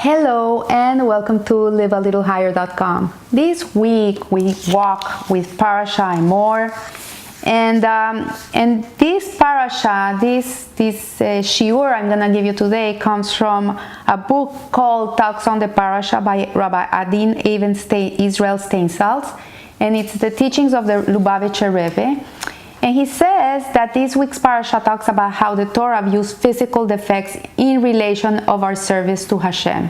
Hello and welcome to livealittlehigher.com. This week we walk with Parasha Emor, and this parasha, this shiur I'm gonna give you today comes from a book called Talks on the Parasha by Rabbi Adin Israel Steinsaltz, and it's the teachings of the Lubavitcher Rebbe. And he says that this week's parasha talks about how the Torah views physical defects in relation of our service to Hashem.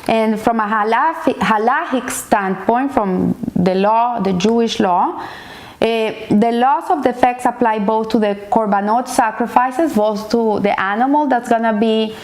And from a halachic standpoint, from the law, the Jewish law, the laws of defects apply both to the korbanot sacrifices, both to the animal that's going to be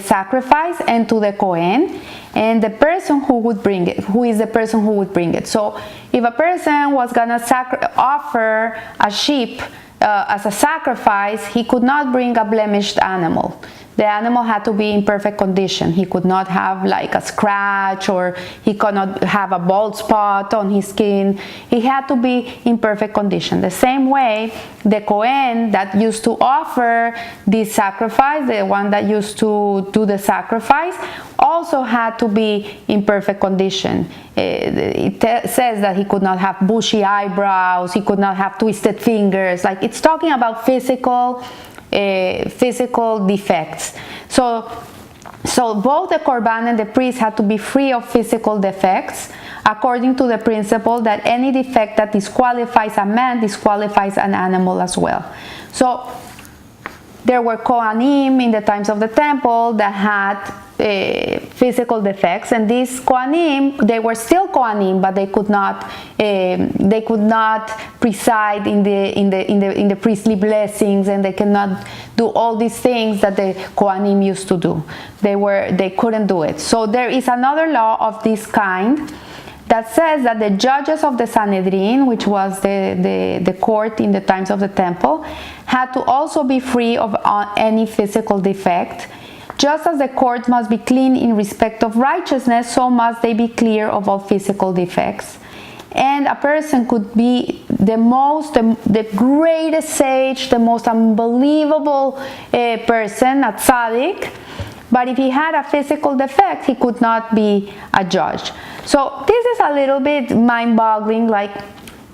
sacrificed, and to the Kohen, and the person who would bring it, who is the person who would bring it. So if a person was going to offer a sheep as a sacrifice, he could not bring a blemished animal. The animal had to be in perfect condition. He could not have like a scratch, or he could not have a bald spot on his skin. He had to be in perfect condition. The same way, the Kohen that used to offer this sacrifice, the one that used to do the sacrifice, also had to be in perfect condition. It says that he could not have bushy eyebrows, he could not have twisted fingers. Like, it's talking about physical defects. So both the korban and the priest had to be free of physical defects, according to the principle that any defect that disqualifies a man disqualifies an animal as well. So there were Kohanim in the times of the temple that had physical defects, and these Kohanim, they were still Kohanim, but they could not preside in the priestly blessings, and they cannot do all these things that the Kohanim used to do. They couldn't do it. So there is another law of this kind that says that the judges of the Sanhedrin, which was the court in the times of the temple, had to also be free of any physical defect. Just as the court must be clean in respect of righteousness, so must they be clear of all physical defects. And a person could be the greatest sage, the most unbelievable person, a tzaddik, but if he had a physical defect, he could not be a judge. So this is a little bit mind-boggling. Like,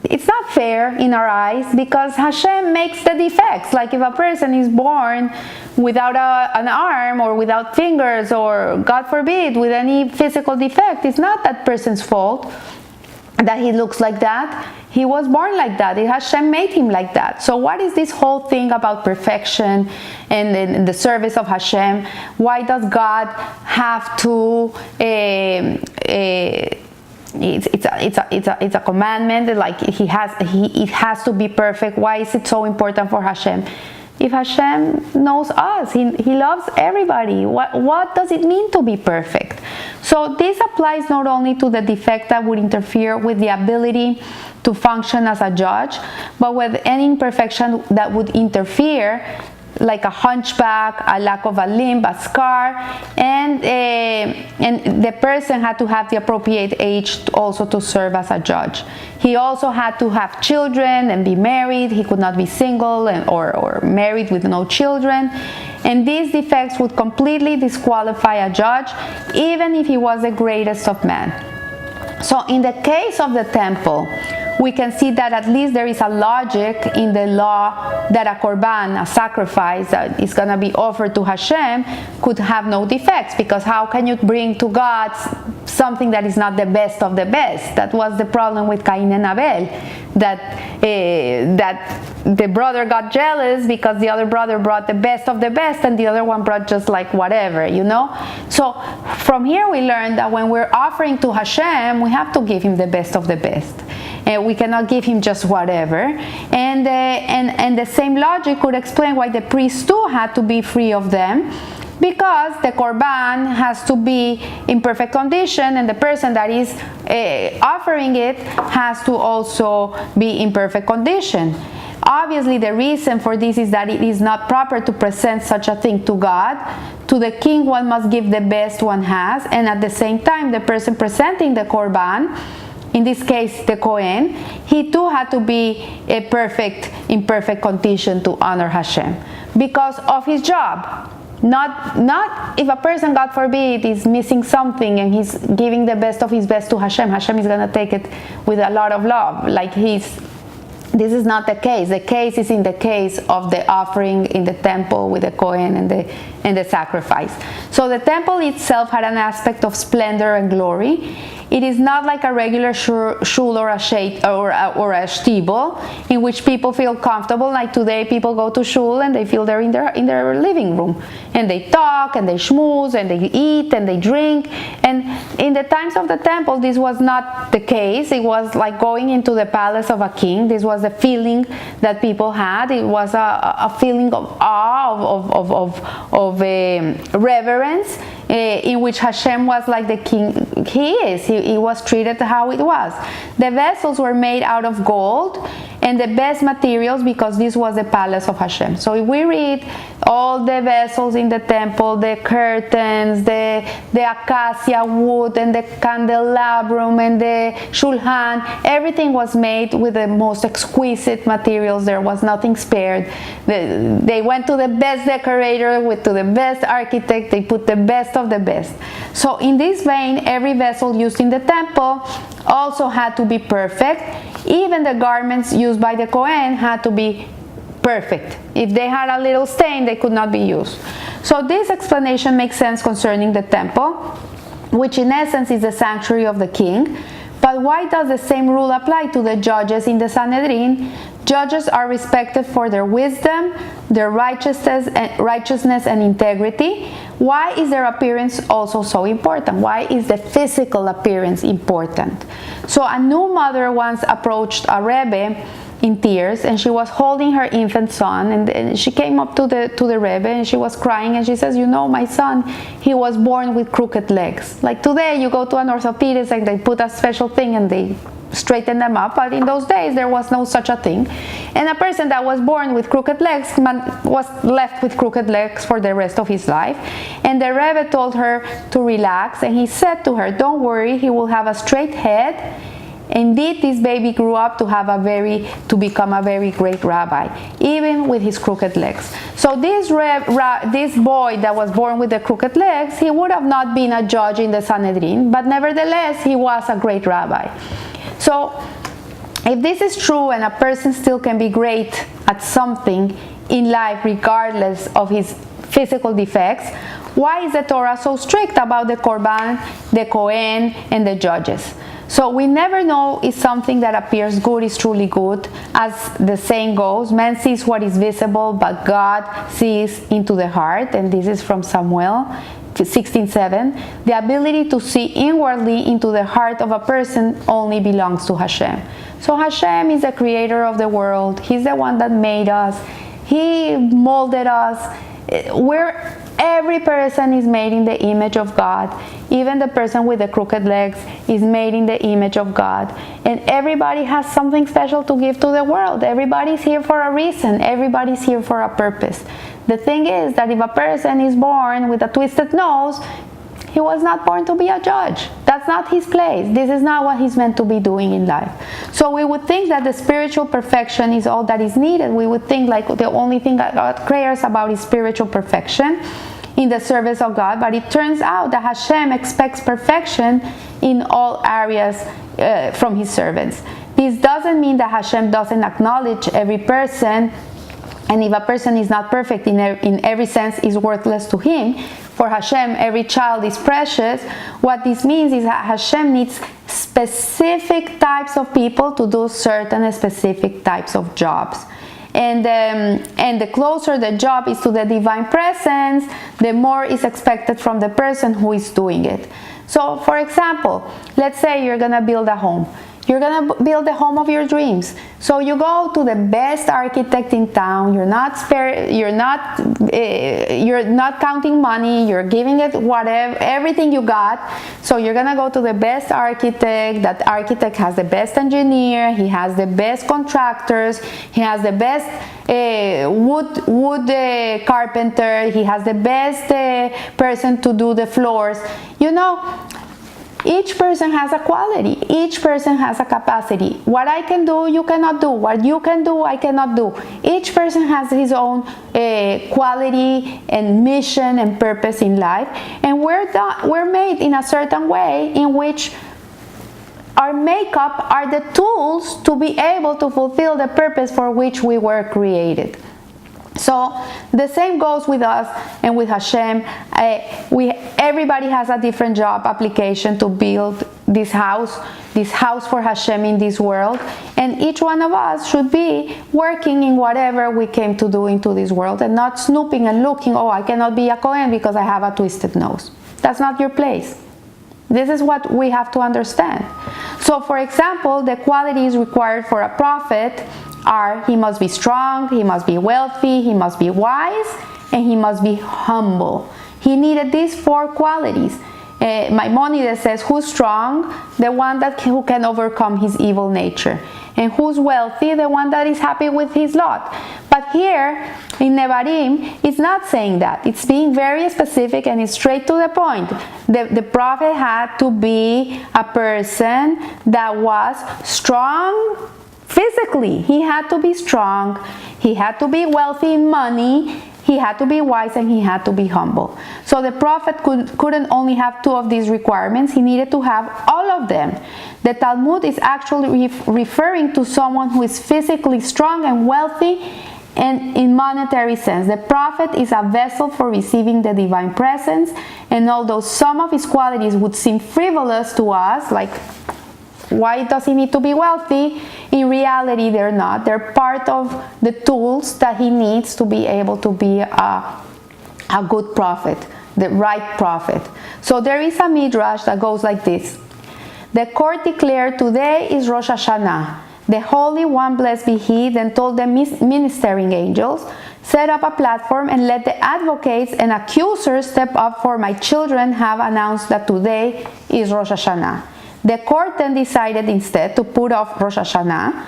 it's not fair in our eyes, because Hashem makes the defects. Like, if a person is born without an arm, or without fingers, or God forbid with any physical defect, it's not that person's fault that he looks like that. He was born like that. Hashem made him like that. So what is this whole thing about perfection and the service of Hashem? Why does God have to it's a commandment, like it has to be perfect? Why is it so important for Hashem? If Hashem knows us, He loves everybody. What does it mean to be perfect? So this applies not only to the defect that would interfere with the ability to function as a judge, but with any imperfection that would interfere, like a hunchback, a lack of a limb, a scar, and the person had to have the appropriate age also to serve as a judge. He also had to have children and be married. He could not be single or married with no children. And these defects would completely disqualify a judge, even if he was the greatest of men. So in the case of the temple, we can see that at least there is a logic in the law that a korban, a sacrifice that is going to be offered to Hashem, could have no defects, because how can you bring to God something that is not the best of the best? That was the problem with Cain and Abel, that the brother got jealous because the other brother brought the best of the best and the other one brought just like whatever, you know? So from here we learn that when we're offering to Hashem, we have to give him the best of the best. We cannot give him just whatever. And the same logic could explain why the priests too had to be free of them, because the korban has to be in perfect condition, and the person that is offering it has to also be in perfect condition. Obviously, the reason for this is that it is not proper to present such a thing to God. To the king, one must give the best one has, and at the same time, the person presenting the korban, in this case the Kohen, he too had to be in perfect condition to honor Hashem, because of his job. Not if a person, God forbid, is missing something and he's giving the best of his best to Hashem. Hashem is going to take it with a lot of love. This is not the case. The case is in the case of the offering in the temple with the Kohen and the sacrifice. So the temple itself had an aspect of splendor and glory. It is not like a regular shul or a shtibel in which people feel comfortable. Like today, people go to shul and they feel they're in their living room, and they talk and they schmooze and they eat and they drink. And in the times of the temple, this was not the case. It was like going into the palace of a king. This was the feeling that people had. It was a feeling of awe, of reverence, in which Hashem was like the king he is. He was treated how it was. The vessels were made out of gold and the best materials, because this was the palace of Hashem. So if we read all the vessels in the temple, the curtains, the acacia wood and the candelabrum and the shulchan, everything was made with the most exquisite materials. There was nothing spared. They went to the best decorator, to the best architect. They put the best of the best. So in this vein, every vessel used in the temple also had to be perfect. Even the garments used by the Kohen had to be perfect. If they had a little stain, they could not be used. So this explanation makes sense concerning the temple, which in essence is the sanctuary of the king. But why does the same rule apply to the judges in the Sanhedrin? Judges are respected for their wisdom, their righteousness and integrity. Why is their appearance also so important? Why is the physical appearance important? So a new mother once approached a Rebbe in tears, and she was holding her infant son, and she came up to the Rebbe and she was crying, and she says, you know, my son, he was born with crooked legs. Like today you go to an orthopedist and they put a special thing and they straighten them up, but in those days there was no such a thing. And a person that was born with crooked legs was left with crooked legs for the rest of his life. And the Rebbe told her to relax, and he said to her, don't worry, he will have a straight head. Indeed, this baby grew up to become a very great rabbi, even with his crooked legs. So this boy that was born with the crooked legs, he would have not been a judge in the Sanhedrin, but nevertheless, he was a great rabbi. So if this is true and a person still can be great at something in life regardless of his physical defects, why is the Torah so strict about the Korban, the Kohen, and the judges? So we never know if something that appears good is truly good. As the saying goes, man sees what is visible, but God sees into the heart. And this is from Samuel 16:7. The ability to see inwardly into the heart of a person only belongs to Hashem. So Hashem is the creator of the world. He's the one that made us. He molded us. Every person is made in the image of God. Even the person with the crooked legs is made in the image of God. And everybody has something special to give to the world. Everybody's here for a reason. Everybody's here for a purpose. The thing is that if a person is born with a twisted nose, he was not born to be a judge. That's not his place. This is not what he's meant to be doing in life. So we would think that the spiritual perfection is all that is needed. We would think like the only thing that God cares about is spiritual perfection in the service of God. But it turns out that Hashem expects perfection in all areas from his servants. This doesn't mean that Hashem doesn't acknowledge every person, and if a person is not perfect in every sense, is worthless to him. For Hashem, every child is precious. What this means is that Hashem needs specific types of people to do certain specific types of jobs. And the closer the job is to the divine presence, the more is expected from the person who is doing it. So, for example, let's say you're going to build a home. You're going to build the home of your dreams. So you go to the best architect in town. You're not counting money. You're giving it everything you got. So you're going to go to the best architect. That architect has the best engineer. He has the best contractors. He has the best wood carpenter. He has the best person to do the floors. You know, Each person has a quality. Each person has a capacity. What I can do, you cannot do. What you can do, I cannot do. Each person has his own quality and mission and purpose in life. And we're made in a certain way in which our makeup are the tools to be able to fulfill the purpose for which we were created. So the same goes with us and with Hashem. Everybody has a different job application to build this house for Hashem in this world, and each one of us should be working in whatever we came to do into this world, and not snooping and looking, oh, I cannot be a Kohen because I have a twisted nose. That's not your place. This is what we have to understand. So for example, the qualities required for a prophet are: he must be strong, he must be wealthy, he must be wise, and he must be humble. He needed these 4 qualities. Maimonides says, who's strong? The one who can overcome his evil nature. And who's wealthy? The one that is happy with his lot. But here in Nevarim, it's not saying that. It's being very specific and it's straight to the point. The prophet had to be a person that was strong physically. He had to be strong, he had to be wealthy in money, he had to be wise, and he had to be humble. So the prophet couldn't only have 2 of these requirements, he needed to have all of them. The Talmud is actually referring to someone who is physically strong and wealthy, and in monetary sense. The prophet is a vessel for receiving the divine presence, and although some of his qualities would seem frivolous to us, like why does he need to be wealthy? In reality, they're not. They're part of the tools that he needs to be able to be a good prophet, the right prophet. So there is a midrash that goes like this. The court declared, today is Rosh Hashanah. The Holy One, blessed be He, then told the ministering angels, set up a platform and let the advocates and accusers step up, for my children have announced that today is Rosh Hashanah. The court then decided instead to put off Rosh Hashanah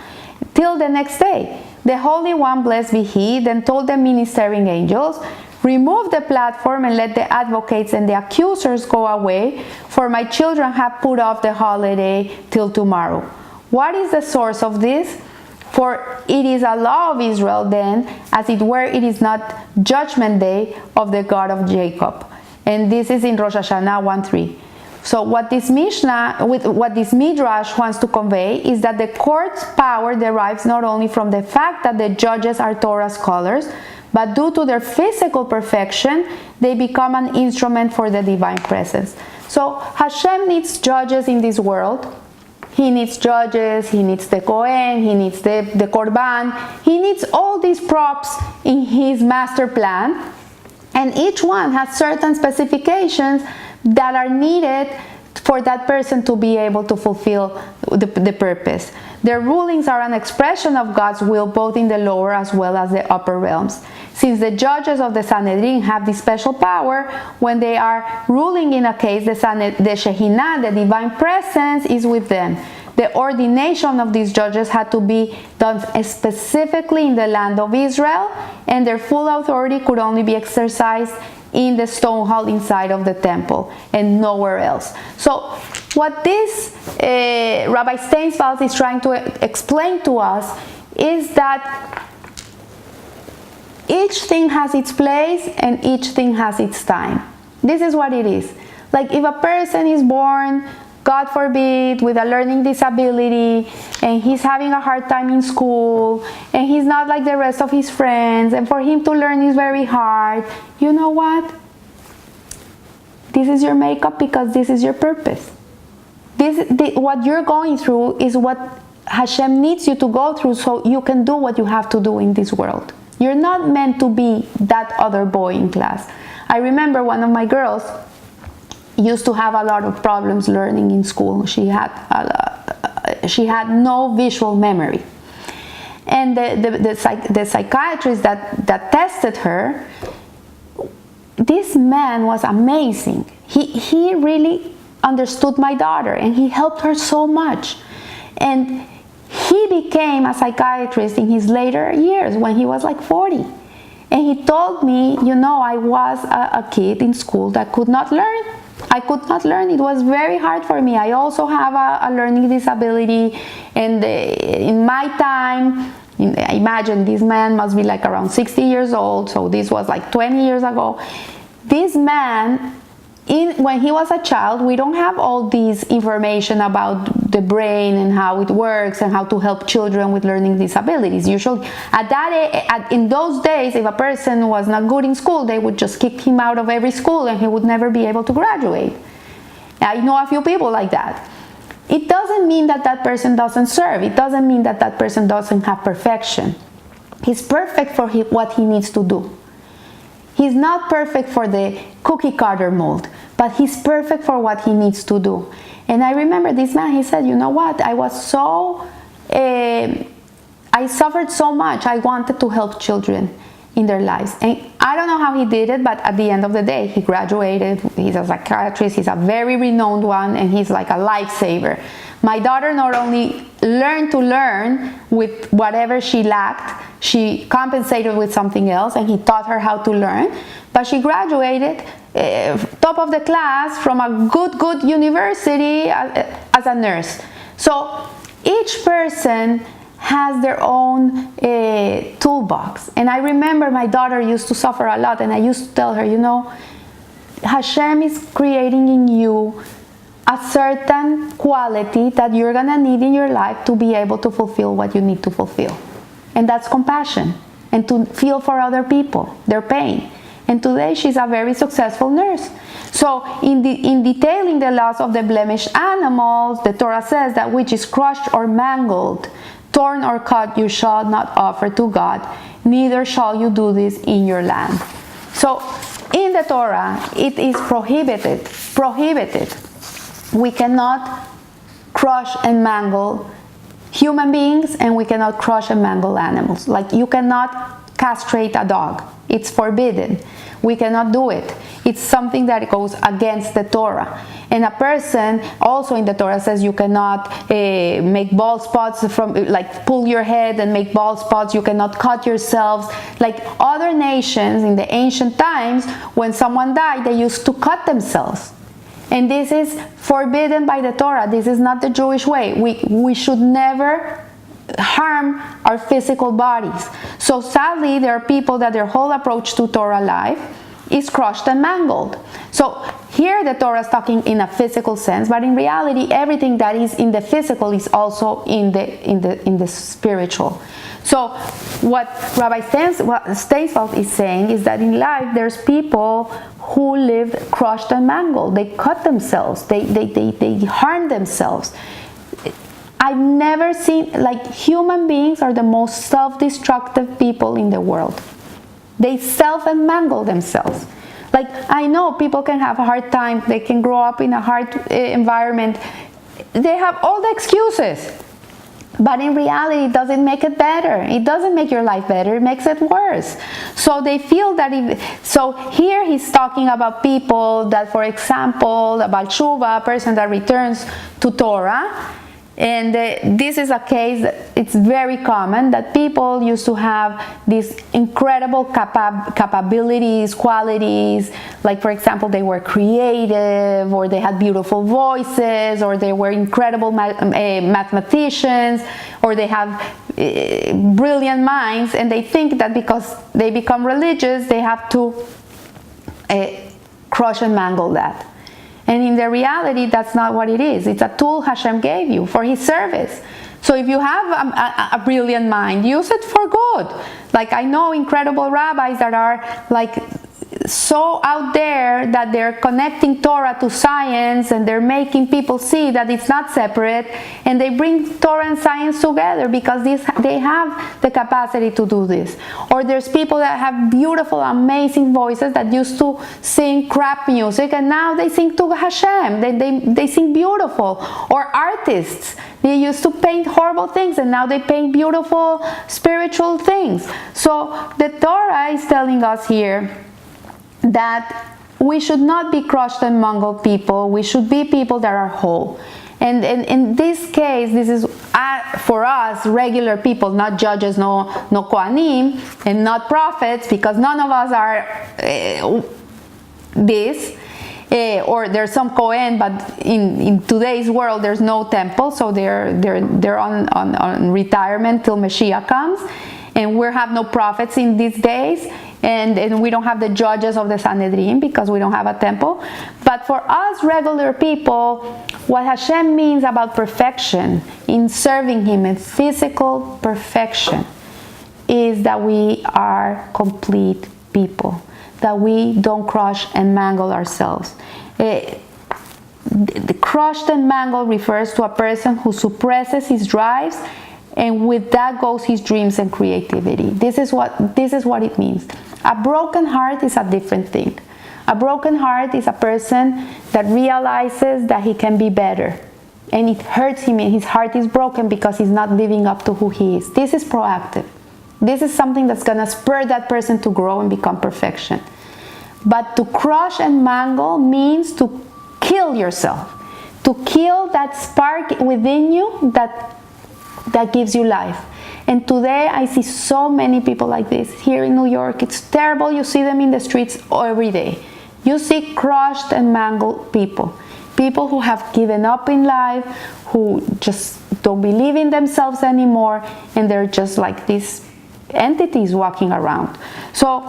till the next day. The Holy One, blessed be He, then told the ministering angels, remove the platform and let the advocates and the accusers go away, for my children have put off the holiday till tomorrow. What is the source of this? For it is a law of Israel then, as it were, it is not judgment day of the God of Jacob. And this is in Rosh Hashanah 1:3. So what this Midrash wants to convey is that the court's power derives not only from the fact that the judges are Torah scholars, but due to their physical perfection, they become an instrument for the divine presence. So Hashem needs judges in this world. He needs judges, he needs the Kohen, he needs the Korban, he needs all these props in his master plan, and each one has certain specifications that are needed for that person to be able to fulfill the purpose. Their rulings are an expression of God's will both in the lower as well as the upper realms. Since the judges of the Sanhedrin have this special power, when they are ruling in a case, the Shehinah, the divine presence, is with them. The ordination of these judges had to be done specifically in the land of Israel, and their full authority could only be exercised in the stone hall inside of the temple and nowhere else. So what this Rabbi Steinsveld is trying to explain to us is that each thing has its place and each thing has its time. This is what it is. Like if a person is born, God forbid, with a learning disability, and he's having a hard time in school, and he's not like the rest of his friends, and for him to learn is very hard, you know what? This is your makeup because this is your purpose. What you're going through is what Hashem needs you to go through so you can do what you have to do in this world. You're not meant to be that other boy in class. I remember one of my girls used to have a lot of problems learning in school. She had no visual memory, and the psychiatrist that tested her, this man was amazing. He really understood my daughter and he helped her so much, and he became a psychiatrist in his later years when he was like 40. And he told me, you know, I was a kid in school that could not learn. I could not learn. It was very hard for me. I also have a learning disability, and in my time, imagine this man must be like around 60 years old, so this was like 20 years ago. This man, when he was a child, we don't have all this information about the brain and how it works and how to help children with learning disabilities. Usually in those days, if a person was not good in school, they would just kick him out of every school and he would never be able to graduate. I know a few people like that. It doesn't mean that that person doesn't serve. It doesn't mean that that person doesn't have perfection. He's perfect for what he needs to do. He's not perfect for the cookie cutter mold, but he's perfect for what he needs to do. And I remember this man, he said, you know what, I suffered so much. I wanted to help children in their lives. And I don't know how he did it, but at the end of the day, he graduated. He's a psychiatrist. He's a very renowned one, and he's like a lifesaver. My daughter not only learned to learn with whatever she lacked, she compensated with something else, and he taught her how to learn, but she graduated top of the class from a good university as a nurse. So each person has their own toolbox. And I remember my daughter used to suffer a lot, and I used to tell her, you know, Hashem is creating in you a certain quality that you're gonna need in your life to be able to fulfill what you need to fulfill. And that's compassion, and to feel for other people, their pain. And today she's a very successful nurse. So in detailing the loss of the blemished animals, the Torah says that which is crushed or mangled, torn or cut, you shall not offer to God, neither shall you do this in your land. So in the Torah, it is prohibited. We cannot crush and mangle human beings, and we cannot crush and mangle animals. Like, you cannot castrate a dog. It's forbidden. We cannot do it. It's something that goes against the Torah. And a person, also in the Torah, says you cannot make bald spots from, like, pull your head and make bald spots. You cannot cut yourselves. Like other nations in the ancient times, when someone died, they used to cut themselves. And this is forbidden by the Torah. This is not the Jewish way. We should never harm our physical bodies. So sadly, there are people that their whole approach to Torah life is crushed and mangled. So here the Torah is talking in a physical sense, but in reality, everything that is in the physical is also in the spiritual. So what Rabbi Steinsfeld is saying is that in life there's people who live crushed and mangled. They cut themselves. They harm themselves. I've never seen, like, human beings are the most self-destructive people in the world. They self and mangle themselves. Like, I know people can have a hard time. They can grow up in a hard environment. They have all the excuses. But in reality, it doesn't make it better. It doesn't make your life better. It makes it worse. So they feel that so here he's talking about people that, for example, about tshuva, a person that returns to Torah. And this is a case that it's very common, that people used to have these incredible capabilities, qualities, like, for example, they were creative, or they had beautiful voices, or they were incredible mathematicians, or they have brilliant minds, and they think that because they become religious, they have to crush and mangle that. And in the reality, that's not what it is. It's a tool Hashem gave you for His service. So if you have a brilliant mind, use it for good. Like, I know incredible rabbis that are like so out there that they're connecting Torah to science, and they're making people see that it's not separate, and they bring Torah and science together because they have the capacity to do this. Or there's people that have beautiful, amazing voices that used to sing crap music, and now they sing to Hashem. They sing beautiful. Or artists, they used to paint horrible things, and now they paint beautiful spiritual things. So the Torah is telling us here that we should not be crushed and mangled people. We should be people that are whole. And in this case, this is for us, regular people, not judges, no Kohanim, and not prophets, because none of us are this. or there's some Kohen, but in today's world there's no temple, so they're on retirement till Mashiach comes, and we have no prophets in these days, and we don't have the judges of the Sanhedrin because we don't have a temple. But for us regular people, what Hashem means about perfection in serving Him in physical perfection is that we are complete people, that we don't crush and mangle ourselves. The crushed and mangled refers to a person who suppresses his drives, and with that goes his dreams and creativity. This is what it means. A broken heart is a different thing. A broken heart is a person that realizes that he can be better, and it hurts him, and his heart is broken because he's not living up to who he is. This is proactive. This is something that's going to spur that person to grow and become perfection. But to crush and mangle means to kill yourself, to kill that spark within you that gives you life. And today I see so many people like this here in New York. It's terrible. You see them in the streets every day. You see crushed and mangled people who have given up in life, who just don't believe in themselves anymore, and they're just like these entities walking around. So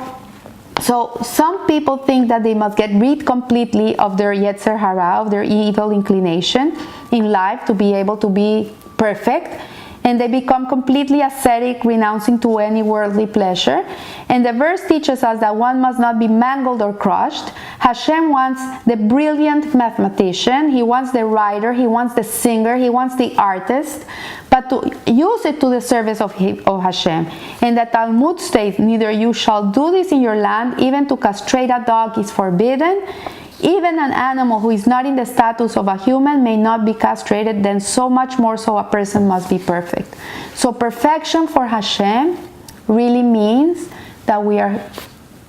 some people think that they must get rid completely of their Yetzer Hara, of their evil inclination in life to be able to be perfect, and they become completely ascetic, renouncing to any worldly pleasure. And the verse teaches us that one must not be mangled or crushed. Hashem wants the brilliant mathematician, He wants the writer, He wants the singer, He wants the artist, but to use it to the service of Hashem. And the Talmud states, neither you shall do this in your land, even to castrate a dog is forbidden. Even an animal who is not in the status of a human may not be castrated, then so much more so a person must be perfect. So perfection for Hashem really means that we are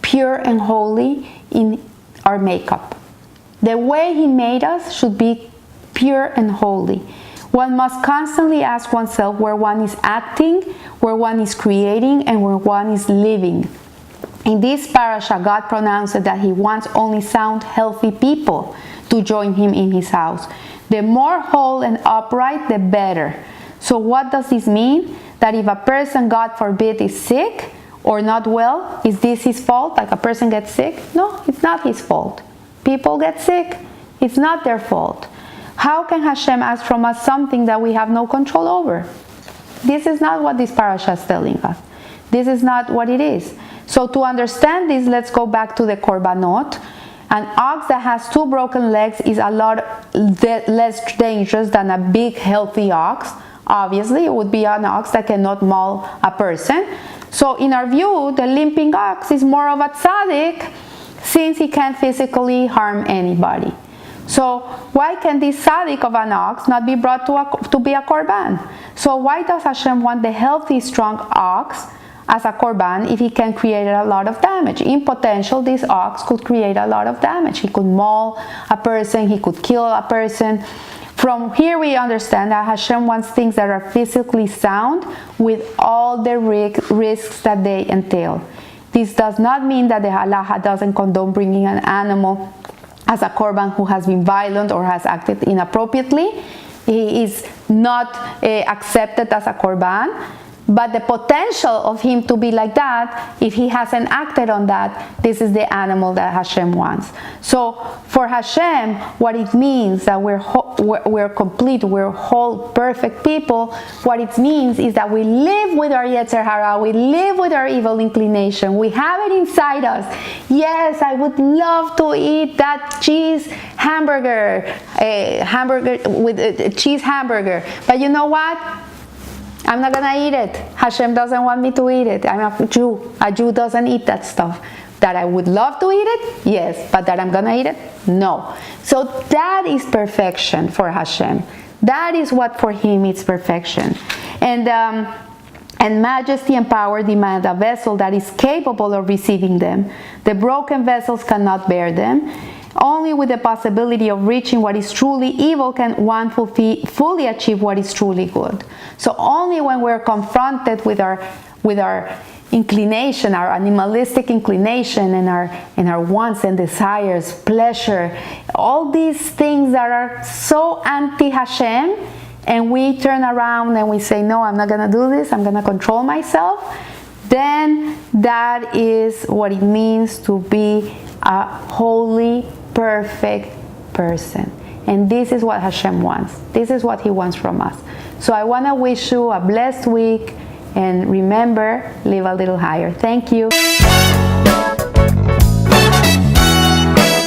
pure and holy in our makeup. The way He made us should be pure and holy. One must constantly ask oneself where one is acting, where one is creating, and where one is living. In this parasha, God pronounced that He wants only sound, healthy people to join Him in His house. The more whole and upright, the better. So what does this mean? That if a person, God forbid, is sick or not well, is this his fault? Like a person gets sick? No, it's not his fault. People get sick. It's not their fault. How can Hashem ask from us something that we have no control over? This is not what this parasha is telling us. This is not what it is. So to understand this, let's go back to the korbanot. An ox that has 2 broken legs is a lot less dangerous than a big healthy ox. Obviously, it would be an ox that cannot maul a person. So in our view, the limping ox is more of a tzaddik since he can't physically harm anybody. So why can this tzaddik of an ox not be brought to be a korban? So why does Hashem want the healthy, strong ox as a korban if he can create a lot of damage? In potential, this ox could create a lot of damage. He could maul a person, he could kill a person. From here we understand that Hashem wants things that are physically sound with all the risks that they entail. This does not mean that the halacha doesn't condone bringing an animal as a korban who has been violent or has acted inappropriately. He is not accepted as a korban. But the potential of him to be like that, if he hasn't acted on that, this is the animal that Hashem wants. So for Hashem, what it means that we're complete, we're whole, perfect people, what it means is that we live with our Yetzer Hara, we live with our evil inclination, we have it inside us. Yes, I would love to eat that cheese hamburger, with a cheese hamburger, but you know what? I'm not gonna eat it. Hashem doesn't want me to eat it. I'm a Jew. A Jew doesn't eat that stuff. That I would love to eat it? Yes. But that I'm gonna eat it? No. So that is perfection for Hashem. That is what for Him is perfection. And majesty and power demand a vessel that is capable of receiving them. The broken vessels cannot bear them. Only with the possibility of reaching what is truly evil can one fully achieve what is truly good. So only when we're confronted with our inclination, our animalistic inclination, and our wants and desires, pleasure, all these things that are so anti-Hashem, and we turn around and we say, no, I'm not going to do this, I'm going to control myself, then that is what it means to be a holy, perfect person. And this is what Hashem wants. This is what He wants from us. So I want to wish you a blessed week, and remember, live a little higher. Thank you.